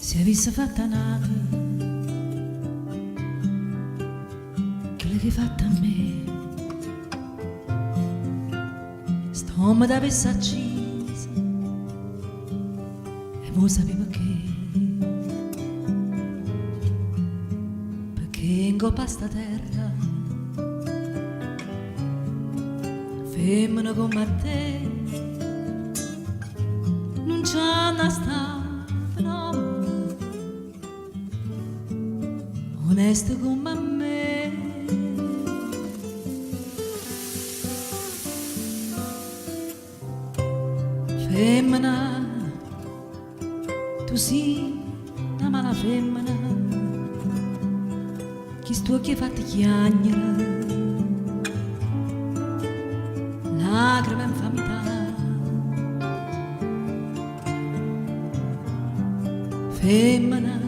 Se avesse fatta nata quella che hai fatta a me, st'uomo t'avesse accisa e mo sapevi perché in coppa a sta terra femmina come a te non c'è una sta fenomeno onesto come a me. Femmina, tu sei una mala femmina, chi sto che fatti chiagnere, lacrime in infamità. Femmina,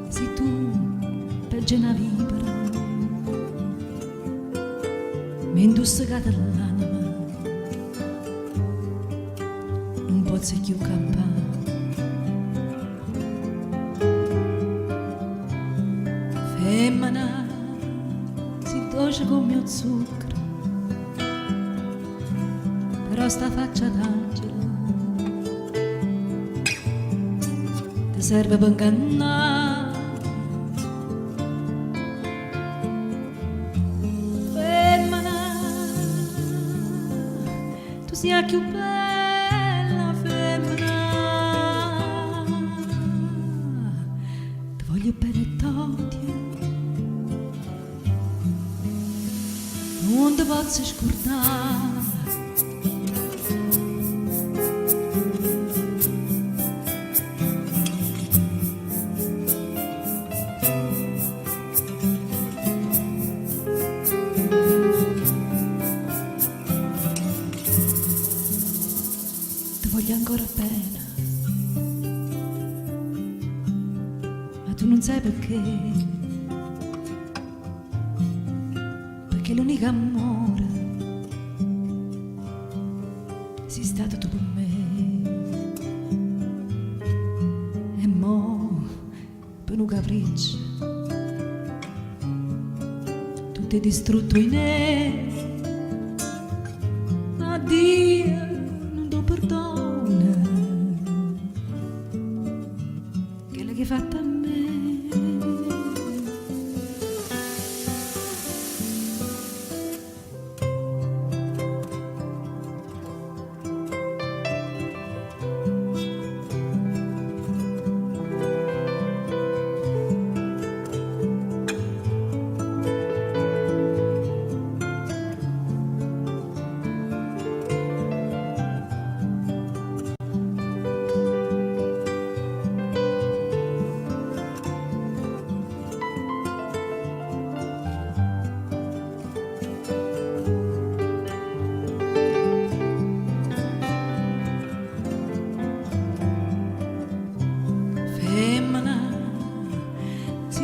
sei tu peggio una vipera, mi indussicata l'anima, non posso più campare. Femmina, si dolce come mio zucchero, però sta faccia d'angelo ti serve per ingannare. Femmina, tu sia più bella, femmina, ti voglio bene t'odio, non ti posso scordare. Ti voglio ancora bene, ma tu non sai perché, perché l'unico amore sei stato tu per me. E mo per un capriccio tu ti hai distrutto in me. Addio, non do perdono quella che hai fatto a me.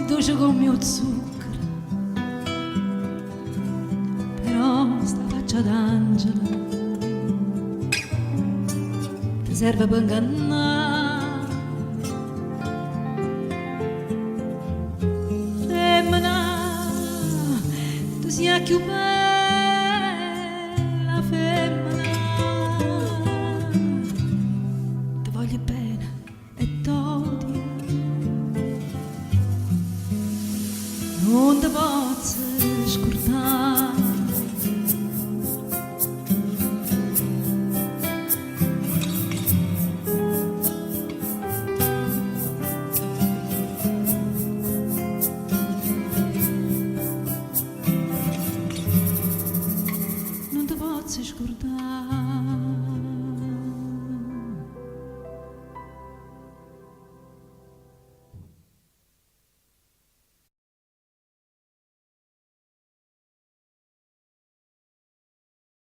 Dolce come mio zucchero, però sta faccia d'angelo ti serve per ingannare. Femmina, tu sia più bella